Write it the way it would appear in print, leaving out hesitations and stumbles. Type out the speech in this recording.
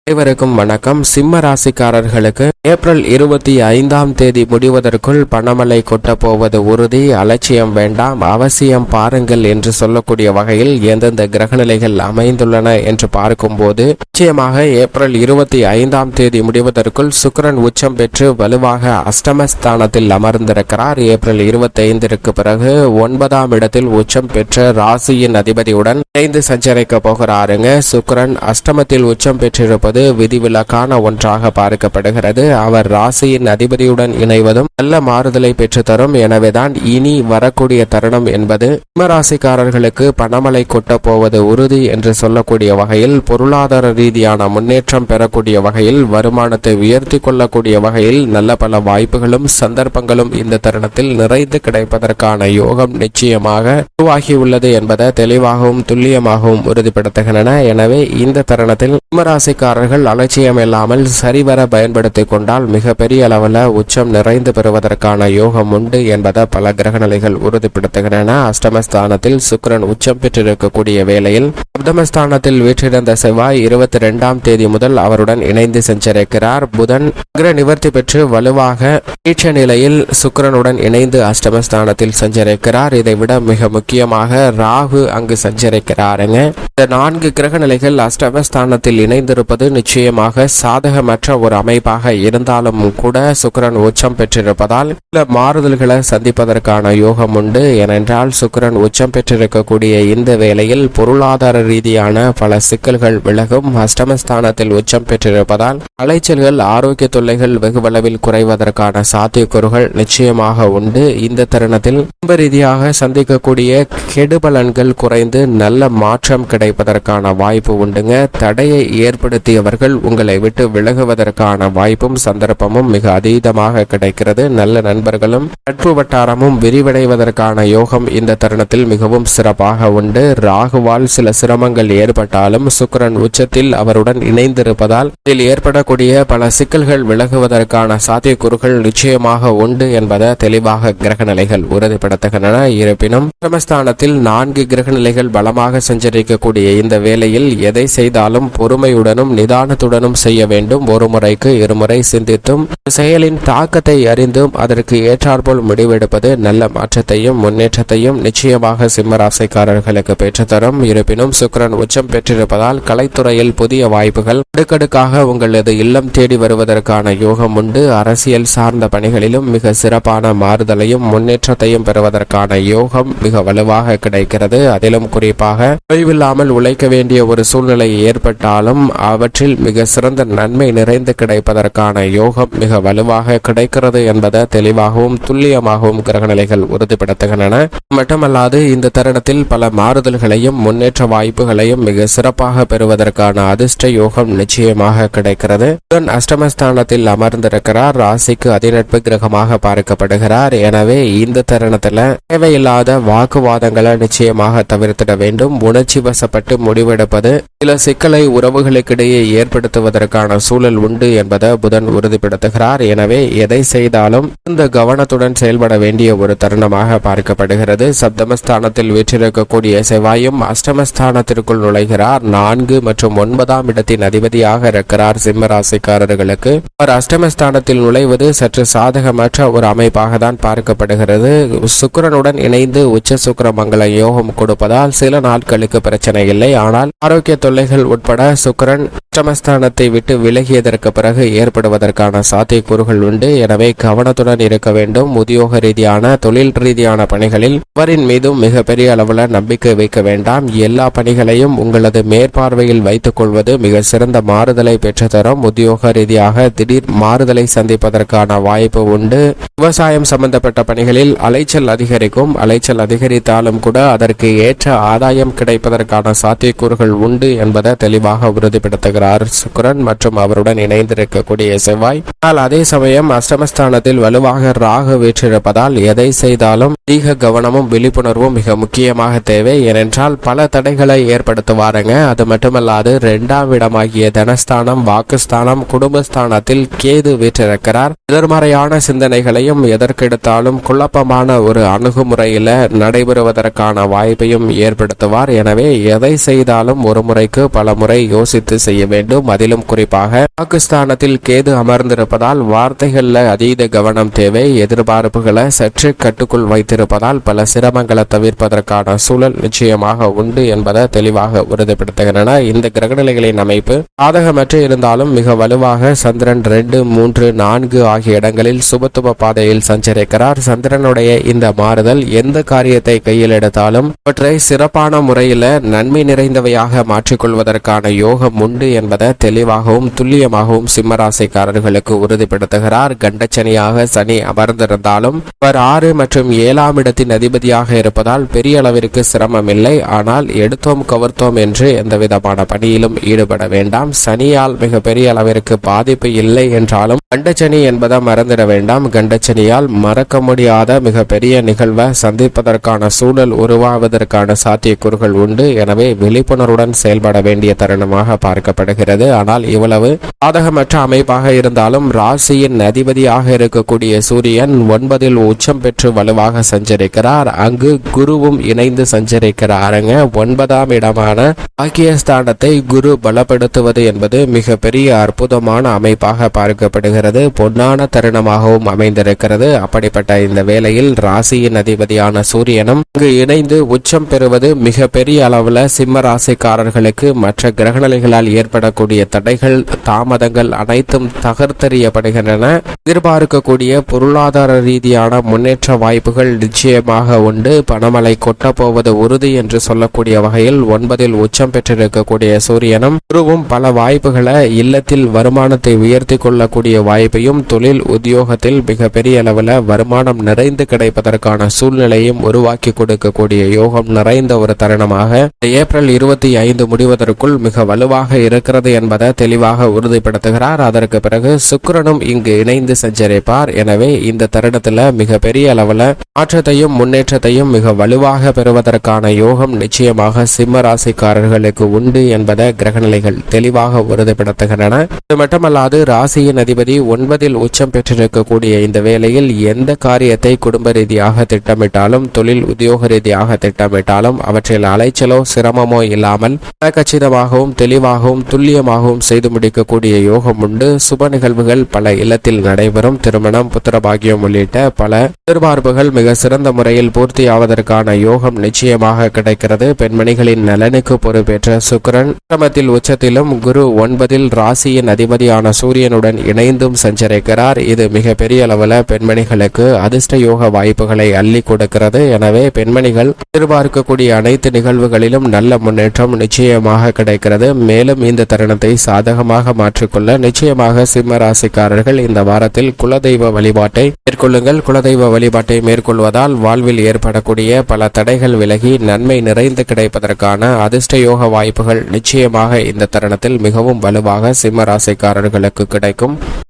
அனைவருக்கும் வணக்கம். சிம்ம ராசிக்காரர்களுக்கு ஏப்ரல் 25ஆம் தேதி முடிவதற்குள் பணமழை கொட்டப் போவது உறுதி. அலட்சியம் வேண்டாம், அவசியம் பாருங்கள் என்று சொல்லக்கூடிய வகையில் எந்தெந்த கிரகநிலைகள் அமைந்துள்ளன என்று பார்க்கும்போது நிச்சயமாக ஏப்ரல் 25ஆம் தேதி முடிவதற்குள் சுக்கிரன் உச்சம் பெற்று வலுவாக அஷ்டமஸ்தானத்தில் அமர்ந்திருக்கிறார். ஏப்ரல் 25ற்கு பிறகு 9ஆம் இடத்தில் உச்சம் பெற்ற ராசியின் அதிபதியுடன் இணைந்து சஞ்சரிக்க போகிறாருங்க. சுக்கிரன் அஷ்டமத்தில் உச்சம் பெற்றிருப்பது விதிவிலக்கான ஒன்றாக பார்க்கப்படுகிறது. அவர் ராசியின் அதிபதியுடன் இணைவதும் நல்ல மாறுதலை பெற்று தரும். எனவேதான் இனி வரக்கூடிய தருணம் என்பது சிம்மராசிக்காரர்களுக்கு பணமழை கொட்டப் போவது உறுதி என்று சொல்லக்கூடிய வகையில், பொருளாதார ரீதியான முன்னேற்றம் பெறக்கூடிய வகையில், வருமானத்தை உயர்த்தி கொள்ளக்கூடிய வகையில் நல்ல பல வாய்ப்புகளும் சந்தர்ப்பங்களும் இந்த தருணத்தில் நிறைந்து கிடைப்பதற்கான யோகம் நிச்சயமாக உருவாகியுள்ளது என்பதை தெளிவாகவும் துல்லியமாகவும் உறுதிப்படுத்துகின்றன. எனவே இந்த தருணத்தில் சிம்மராசிக்காரர்கள் அலட்சியம் இல்லாமல் சரிவர பயன்படுத்திக் கொண்டால் மிகப்பெரிய அளவில் உச்சம் நிறைந்து பெறுவதற்கான யோகம் உண்டு என்பதை பல கிரகநிலைகள் உறுதிப்படுத்துகின்றன. அஷ்டமஸ்தானத்தில் சுக்கிரன் உச்சம் பெற்றிருக்கக்கூடிய வேளையில் சப்தமஸ்தானத்தில் வீற்றிருந்த செவ்வாய் 22ஆம் தேதி முதல் அவருடன் இணைந்து சஞ்சரிக்கிறார். புதன் கிரக நிவர்த்தி பெற்று வலுவாக நீச்ச நிலையில் சுக்கிரனுடன் இணைந்து அஷ்டமஸ்தானத்தில் சஞ்சரிக்கிறார். இதைவிட மிக முக்கியமாக ராகு அங்கு சஞ்சரிக்கிறாருங்க. இந்த 4 கிரக நிலைகள் அஷ்டமஸ்தானத்தில் இணைந்திருப்பது நிச்சயமாக சாதகமற்ற ஒரு அமைப்பாக இருந்தாலும் கூட சுக்கிரன் உச்சம் பெற்றிருப்பதால் சில மாறுதல்களை சந்திப்பதற்கான யோகம் உண்டு. ஏனென்றால் சுக்கிரன் உச்சம் பெற்றிருக்கக்கூடிய இந்த வேளையில் பொருளாதார ரீதியான பல சிக்கல்கள் விலகும். அஷ்டமஸ்தானத்தில் உச்சம் பெற்றிருப்பதால் அலைச்சல்கள், ஆரோக்கிய தொல்லைகள் வெகுவளவில் குறைவதற்கான சாத்தியக்கூறுகள் நிச்சயமாக உண்டு. இந்த தருணத்தில் குடும்ப ரீதியாக சந்திக்கக்கூடிய கெடுபலன்கள் குறைந்து நல்ல மாற்றம் கிடைப்பதற்கான வாய்ப்பு உண்டுங்க. தடையை ஏற்படுத்தியவர்கள் உங்களை விட்டு விலகுவதற்கான வாய்ப்பும் சந்தர்ப்பமும் மிக அதீதமாக கிடைக்கிறது. நல்ல நண்பர்களும் நட்பு வட்டாரமும் விரிவடைவதற்கான யோகம் இந்த தருணத்தில் மிகவும் சிறப்பாக உண்டு. ராகுவால் சில சிரமங்கள் ஏற்பட்டாலும் சுக்கிரன் உச்சத்தில் அவருடன் இணைந்திருப்பதால் இதில் ஏற்படக்கூடிய பல சிக்கல்கள் விலகுவதற்கான சாத்தியக்கூறுகள் நிச்சயமாக உண்டு என்பதை தெளிவாக கிரகநிலைகள் உறுதிப்படுத்துகின்றன. இருப்பினும் அஷ்டமஸ்தானத்தில் 4 கிரகநிலைகள் பலமாக சஞ்சரிக்கக்கூடிய இந்த வேளையில் எதை செய்தாலும் பொறுமையுடனும் நிதானத்துடனும் செய்ய வேண்டும். ஒரு முறைக்கு இருமுறை சிந்தித்தும் செயலின் தாக்கத்தை அறிந்தும் அதற்கு ஏற்றாற்போல் முடிவெடுப்பது நல்ல மாற்றத்தையும் முன்னேற்றத்தையும் நிச்சயமாக சிம்மராசிக்காரர்களுக்கு பெற்றுத்தரும். இருப்பினும் சுக்கிரன் உச்சம் பெற்றிருப்பதால் கலைத்துறையில் புதிய வாய்ப்புகள் அடுக்கடுக்காக உங்களது இல்லம் தேடி வருவதற்கான யோகம் உண்டு. அரசியல் சார்ந்த பணிகளிலும் மிக சிறப்பான மாறுதலையும் முன்னேற்றத்தையும் பெறுவதற்கான யோகம் மிக வலுவாக கிடைக்கிறது. அதிலும் குறிப்பாக ஓய்வில்லாமல் உழைக்க வேண்டிய ஒரு சூழ்நிலை ஏற்பட்டாலும் அவற்றில் மிக சிறந்த நன்மை நிறைந்து கிடைப்பதற்கான யோகம் மிக வலுவாக கிடைக்கிறது என்பதை தெளிவாகவும் துல்லியமாகவும் கிரகநிலைகள் உறுதிப்படுத்துகின்றன. மட்டுமல்லாது இந்த தருணத்தில் பல மாறுதல்களையும் முன்னேற்ற வாய்ப்புகளையும் மிக சிறப்பாக பெறுவதற்கான அதிர்ஷ்ட யோகம் நிச்சயமாக கிடைக்கிறது. புதன் அஷ்டமஸ்தானத்தில் அமர்ந்திருக்கிறார். ராசிக்கு அதிநட்பு கிரகமாக பார்க்கப்படுகிறார். எனவே இந்த தருணத்தில் தேவையில்லாத வாக்குவாதங்களை நிச்சயமாக தவிர்த்திட வேண்டும். உணர்ச்சி வசப்பட்டு முடிவெடுப்பது சில சிக்கலை உறவுகளுக்கிடையே ஏற்படுத்துவதற்கான சூழல் உண்டு என்பதை புதன் உறுதிப்படுத்துகிறார். எனவே எதை செய்தாலும் இந்த கவனத்துடன் செயல்பட வேண்டிய ஒரு தருணமாக பார்க்கப்படுகிறது. சப்தமஸ்தானத்தில் வீற்றிருக்கக்கூடிய செவ்வாயும் அஷ்டமஸ்தானத்திற்குள் நுழைகிறார். 4 மற்றும் 9ஆம் இடத்தின் அதிபதியாக இருக்கிறார். சிம்மராசிக்காரர்களுக்கு அவர் அஷ்டமஸ்தானத்தில் நுழைவது சற்று சாதகமற்ற ஒரு அமைப்பாக தான் பார்க்கப்படுகிறது. சுக்கிரனுடன் இணைந்து உச்ச சுக்கிர மங்கள யோகம் கொடுப்பதால் சில நாட்களுக்கு பிரச்சனை இல்லை. ஆனால் ஆரோக்கிய தொல்லைகள் உட்பட சுக்கிரன் அஷ்டமஸ்தானத்தை விட்டு விலகியதற்கு பிறகு ஏற்படுவதற்கான சாத்தியக்கூறுகள் உண்டு. எனவே கவனத்துடன் இருக்க வேண்டும். உத்தியோக ரீதியான தொழில் ரீதியான பணிகளில் அவரின் மீதும் மிகப்பெரிய அளவில் நம்பிக்கை வைக்க வேண்டாம். எல்லா பணிகளையும் உங்களது மேற்பார்வையில் வைத்துக் கொள்வது மிக சிறந்த மாறுதலை பெற்றுத்தரும். உத்தியோக ரீதியாக திடீர் மாறுதலை சந்திப்பதற்கான வாய்ப்பு உண்டு. விவசாயம் சம்பந்தப்பட்ட பணிகளில் அலைச்சல் அதிகரிக்கும். அலைச்சல் அதிகரித்தாலும் கூட அதற்கு ஏற்ற ஆதாயம் கிடைப்பதற்கான சாத்தியக்கூறுகள் உண்டு என்பதை தெளிவாக உறுதிப்படுத்துகிறார் சுக்கிரன் மற்றும் அவருடன் இணைந்திருக்கக்கூடிய செவ்வாய். ஆனால் அதே சமயம் அஷ்டமஸ்தானத்தில் வலுவாக ராகு வீற்றிருப்பதால் எதை செய்தாலும் அதிக கவனமும் விழிப்புணர்வும் மிக முக்கியமாக தேவை. ஏனென்றால் பல தடைகளை ஏற்படுத்துவாருங்க. அது மட்டுமல்லாது 2ஆம் இடமாகிய தனஸ்தானம், வாக்குஸ்தானம், குடும்பஸ்தானத்தில் கேது வீற்றிருக்கிறார். எதிர்மறையான சிந்தனைகளையும் எதற்கெடுத்தாலும் குழப்பமான ஒரு அணுகுமுறையில நடைபெறுவதற்கான வாய்ப்பையும் ஏற்படுத்துவார். எனவே எதை செய்தாலும் ஒரு முறைக்கு பல முறை யோசித்து செய்ய வேண்டும். வேண்டும். அதிலும் குறிப்பாக பாகிஸ்தானத்தில் கேது அமர்ந்திருப்பதால் வார்த்தைகள்ல அதீத கவனம் தேவை. எதிர்பார்ப்புகளை சற்று கட்டுக்குள் வைத்திருப்பதால் பல சிரமங்களை தவிர்ப்பதற்கான சூழல் நிச்சயமாக உண்டு என்பதை தெளிவாக உறுதிப்படுத்துகின்றன. இந்த கிரகநிலைகளின் அமைப்பு சாதகமற்று இருந்தாலும் மிக வலுவாக சந்திரன் 2, 3, 4 ஆகிய இடங்களில் சுபத்துவ பாதையில் சஞ்சரிக்கிறார். சந்திரனுடைய இந்த மாறுதல் எந்த காரியத்தை கையில் எடுத்தாலும் அவற்றை சிறப்பான முறையில் நன்மை நிறைந்தவையாக மாற்றிக்கொள்வதற்கான யோகம் உண்டு என்பதை தெளிவாகவும் துல்லியமாகவும் சிம்மராசிக்காரர்களுக்கு உறுதிப்படுத்துகிறார். கண்டச்சனியாக சனி அமர்ந்திருந்தாலும் அவர் 6 மற்றும் 7ஆம் இடத்தின் அதிபதியாக இருப்பதால் பெரிய அளவிற்கு சிரமம் இல்லை. ஆனால் எடுத்தோம் கவர்த்தோம் என்று எந்த விதமான பணியிலும் ஈடுபட வேண்டாம். சனியால் மிக பெரிய அளவிற்கு பாதிப்பு இல்லை என்றாலும் கண்டச்சனி என்பதை மறந்துட வேண்டாம். கண்டச்சனியால் மறக்க முடியாத மிக பெரிய நிகழ்வை சந்திப்பதற்கான சூழல் உருவாவதற்கான சாத்தியக்கூறுகள் உண்டு. எனவே விழிப்புணர்வுடன் செயல்பட வேண்டிய தருணமாக பார்க்கப்படுகிறது. ஆனால் இவ்வளவு சாதகமற்ற அமைப்பாக இருந்தாலும் ராசியின் அதிபதியாக இருக்கக்கூடிய சூரியன் 9இல் உச்சம் பெற்று வலுவாக சஞ்சரிக்கிறார். அங்கு குருவும் இணைந்து சஞ்சரிக்கிறாருங்க. 9ஆம் இடமான பாக்கியஸ்தானத்தை குரு பலப்படுத்துவது என்பது மிக பெரிய அற்புதமான அமைப்பாக பார்க்கப்படுகிறது. பொன்னான தருணமாகவும் அமைந்திருக்கிறது. அப்படிப்பட்ட இந்த வேளையில் ராசியின் அதிபதியான சூரியனும் இங்கு இணைந்து உச்சம் பெறுவது மிக பெரிய அளவுல சிம்ம ராசிக்காரர்களுக்கு மற்ற கிரகநிலைகளால் ஏற்படக்கூடிய தடைகள் தாமதங்கள் அனைத்தும் தகர்த்தெறியப்படுகின்றன. எதிர்பார்க்கக்கூடிய பொருளாதார ரீதியான முன்னேற்ற வாய்ப்புகள் நிச்சயமாக உண்டு. பணமழை கொட்டப்போவது உறுதி என்று சொல்லக்கூடிய வகையில் 9இல் உச்சம் பெற்றிருக்கக்கூடிய சூரியனும் குருவும் பல வாய்ப்புகளை இல்லத்தில் வருமானத்தை உயர்த்தி கொள்ளக்கூடிய வாய்ப்பையும் தொழில் உத்தியோகத்தில் மிக பெரிய அளவில் வருமானம் நிறைந்து கிடைப்பதற்கான சூழ்நிலையும் உருவாக்கி கொடுக்கக்கூடிய யோகம் நிறைந்த ஒரு தருணமாக ஏப்ரல் 25 முடிவதற்குள் மிக வலுவாக இருக்கிறது என்பதை தெளிவாக உறுதிப்படுத்துகிறார். அதற்கு பிறகு சுக்கிரனும் இங்கு இணைந்து சஞ்சரிப்பார். எனவே இந்த தருணத்தில் மிக பெரிய அளவில் மாற்றத்தையும் முன்னேற்றத்தையும் மிக வலுவாக பெறுவதற்கான யோகம் நிச்சயமாக சிம்ம ராசிக்காரர்களுக்கு உண்டு என்பதை கிரகநிலைகள் தெளிவாக உறுதிப்படுத்துகின்றன. இது மட்டுமல்லாது ராசியின் அதிபதி 9இல் உச்சம் பெற்றிருக்கக்கூடிய இந்த வேளையில் எந்த காரியத்தை குடும்ப ரீதியாக திட்டமிட்டாலும் தொழில் உத்தியோக ரீதியாக திட்டமிட்டாலும் அவற்றில் அலைச்சலோ சிரமமோ இல்லாமல் கச்சிதமாகவும் தெளிவாகவும் துல்லியமாகவும் செய்து முடிக்கக்கூடிய யோகம் உண்டு. சுப நிகழ்வுகள் பல இல்லத்தில் நடைபெறும். திருமணம், புத்திரபாகியம் உள்ளிட்ட பல எதிர்பார்ப்புகள் மிக சிறந்த முறையில் பூர்த்தியாவதற்கான யோகம் நிச்சயமாக கிடைக்கிறது. பெண்மணிகளின் நலனுக்கு பொறுப்பேற்ற சுக்கிரன் கிரமத்தில் உச்சத்திலும் குரு 9இல் ராசியின் அதிபதியான சூரியனுடன் இணைந்தும் சஞ்சரிக்கிறார். இது மிக பெரிய அளவில் பெண்மணிகளுக்கு அதிர்ஷ்ட யோக வாய்ப்புகளை அள்ளி கொடுக்கிறது. எனவே பெண்மணிகள் எதிர்பார்க்கக்கூடிய அனைத்து நிகழ்வுகளிலும் நல்ல முன்னேற்றம் நிச்சயமாக கிடைக்கிறது. மேலும் இந்த தருணத்தை சாதகமாக மாற்றிக்கொள்ள நிச்சயமாக சிம்ம ராசிக்காரர்கள் இந்த வாரத்தில் குலதெய்வ வழிபாட்டை மேற்கொள்ளுங்கள். குலதெய்வ வழிபாட்டை மேற்கொள்வதால் வாழ்வில் ஏற்படக்கூடிய பல தடைகள் விலகி நன்மை நிறைந்து கிடைப்பதற்கான அதிர்ஷ்ட யோக வாய்ப்புகள் நிச்சயமாக இந்த தருணத்தில் மிகவும் வலுவாக சிம்ம ராசிக்காரர்களுக்கு கிடைக்கும்.